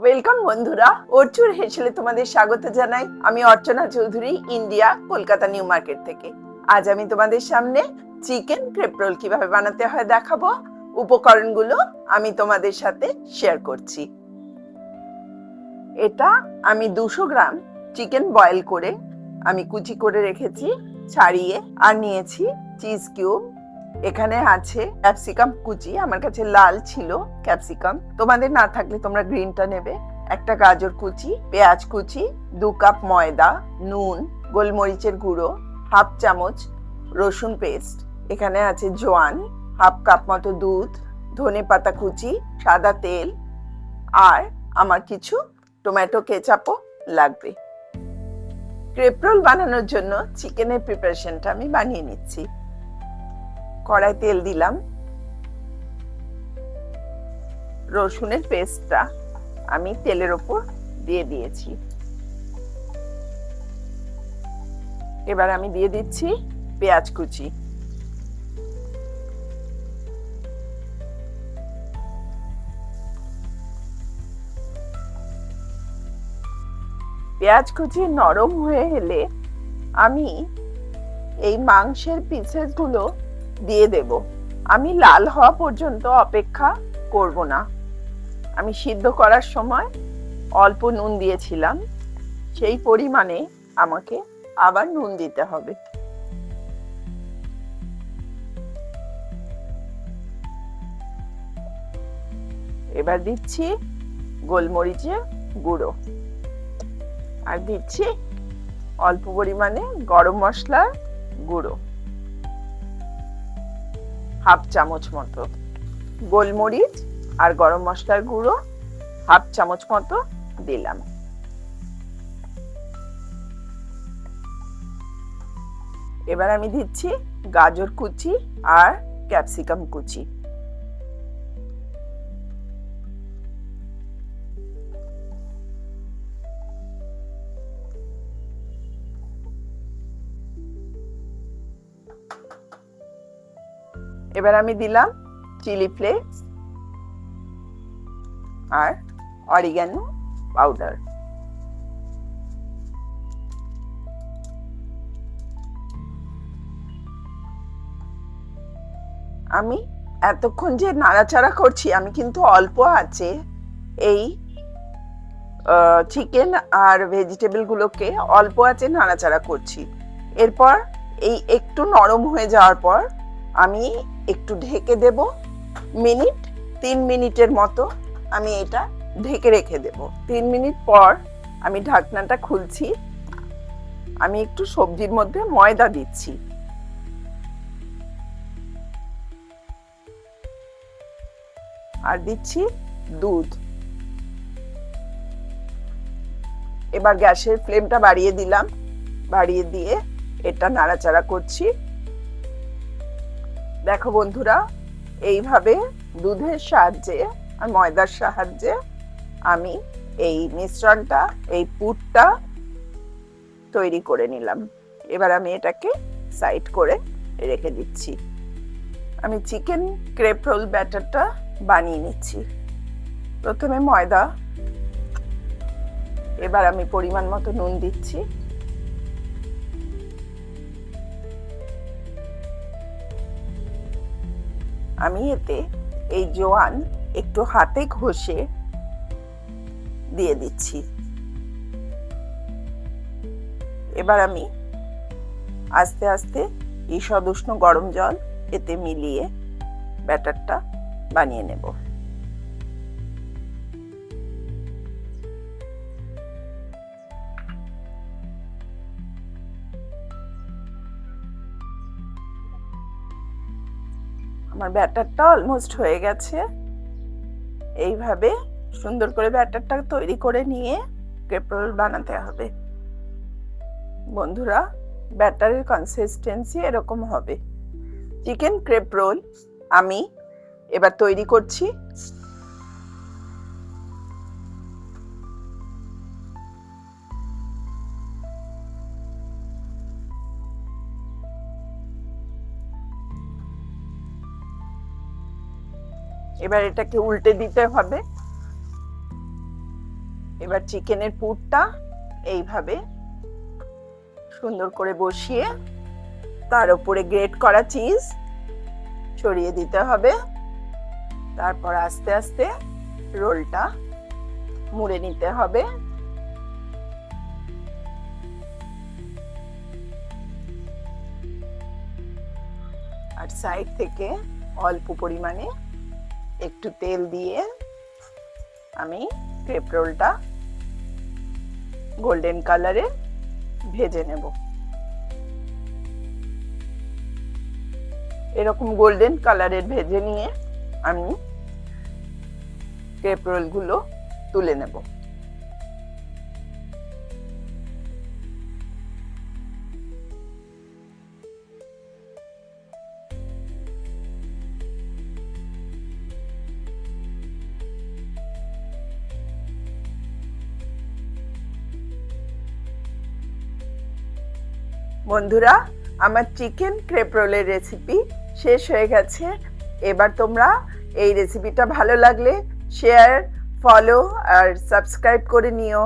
Welcome বন্ধুরা, অর্চুর হেসেলে তোমাদের স্বাগত জানাই। আমি Archana Chowdhury, India, Kolkata New Market থেকে। আজ আমি তোমাদের সামনে চিকেন ক্রেপ রোল কিভাবে বানাতে হয় দেখাবো। উপকরণগুলো আমি তোমাদের সাথে শেয়ার করছি। এটা আমি 200 গ্রাম চিকেন বয়েল করে আমি কুচি করে রেখেছি, ছাড়িয়ে। আর নিয়েছি চিজ কিউব, এখানে আছে ক্যাপসিকাম কুচি, আমার কাছে লাল ছিল ক্যাপসিকাম, তোমাদের না থাকলে তোমরা গ্রিনটা নেবে। একটা গাজর কুচি, পেঁয়াজ কুচি, 2 কাপ ময়দা, নুন, গোলমরিচের গুঁড়ো, হাফ চামচ রসুন পেস্ট, এখানে আছে জোয়ান, হাফ কাপ মতো দুধ, ধনেপাতা কুচি, সাদা তেল, আর আমার কিছু টমেটো কেচাপও লাগবে। ক্রেপ রোল বানানোর জন্য চিকেনের প্রিপারেশনটা আমি বানিয়ে নিচ্ছি। কড়াই তেল দিলাম, রসুনের পেস্টটা আমি তেলের ওপর দিয়ে দিয়েছি। এবার আমি দিয়ে দিচ্ছি পেঁয়াজ কুচি, পেঁয়াজ কুচি নরম হয়ে এলে আমি এই মাংসের পিসেস গুলো দিয়ে দেব। আমি লাল হওয়া পর্যন্ত অপেক্ষা করব না। আমি সিদ্ধ করার সময় অল্প নুন দিয়েছিলাম, সেই পরিমাণে আমাকে আবার নুন দিতে হবে। এবার দিচ্ছি গোলমরিচের গুঁড়ো, আর দিচ্ছি অল্প পরিমাণে গরম মশলার গুঁড়ো, হাফ চামচ মতো। গোলমরিচ আর গরম মশলার গুঁড়ো হাফ চামচ মতো দিলাম। এবার আমি দিচ্ছি গাজর কুচি আর ক্যাপসিকাম কুচি। এবার আমি দিলাম চিলি ফ্লেক্স আর অরিগ্যানো পাউডার। আমি এতক্ষণ যে নাড়াচাড়া করছি, আমি কিন্তু অল্প আছে এই চিকেন আর ভেজিটেবল গুলোকে অল্প আছে নাড়াচাড়া করছি। এরপর এই একটু নরম হয়ে যাওয়ার পর আমি একটু ঢেকে দেব। 3 মিনিটের মতো আমি এটা ঢেকে রেখে দেব। 3 মিনিট পর আমি ঢাকনাটা খুলছি। আমি একটু সবজির মধ্যে ময়দা দিচ্ছি, আর দিচ্ছি দুধ। এবার গ্যাসের ফ্লেমটা বাড়িয়ে দিলাম, বাড়িয়ে দিয়ে এটা নাড়াচাড়া করছি। দেখো বন্ধুরা, এইভাবে দুধের সাহায্যে আর ময়দার সাহায্যে আমি এই মিশ্রণটা, এই পুরটা তৈরি করে নিলাম। এবার আমি এটাকে সাইড করে রেখে দিচ্ছি। আমি চিকেন ক্রেপ রোল ব্যাটারটা বানিয়ে নিচ্ছি। প্রথমে ময়দা, এবার আমি পরিমাণ মতো নুন দিচ্ছি, আমি এতে এই জোয়ান একটু হাতে ঘষে দিয়ে দিচ্ছি। এবার আমি আস্তে আস্তে ঈষৎ উষ্ণ গরম জল এতে মিলিয়ে ব্যাটারটা বানিয়ে নেব। আমার ব্যাটারটা অলমোস্ট হয়ে গেছে। এইভাবে সুন্দর করে ব্যাটারটা তৈরি করে নিয়ে ক্রেপ রোল বানাতে হবে। বন্ধুরা, ব্যাটারের কনসিস্টেন্সি এরকম হবে। চিকেন ক্রেপ রোল আমি এবার তৈরি করছি। এবার এটাকে উল্টে দিতে হবে। এবার চিকেনের পুরটা এইভাবে সুন্দর করে বসিয়ে তার উপরে গ্রেট করা চিজ ছড়িয়ে দিতে হবে। তারপর আস্তে আস্তে রোলটা মুড়ে নিতে হবে। আর সাইড থেকে অল্প পরিমাণে একটু তেল দিয়ে আমি ক্রেপ রোলটা গোল্ডেন কালারে ভেজে নেব। এরকম গোল্ডেন কালারের ভেজে নিয়ে আমি ক্রেপ রোলগুলো তুলে নেব। বন্ধুরা, আমার চিকেন ক্রেপ রোলের রেসিপি শেষ হয়ে গেছে। এবার তোমরা এই রেসিপিটা ভালো লাগলে শেয়ার, ফলো আর সাবস্ক্রাইব করে নিও।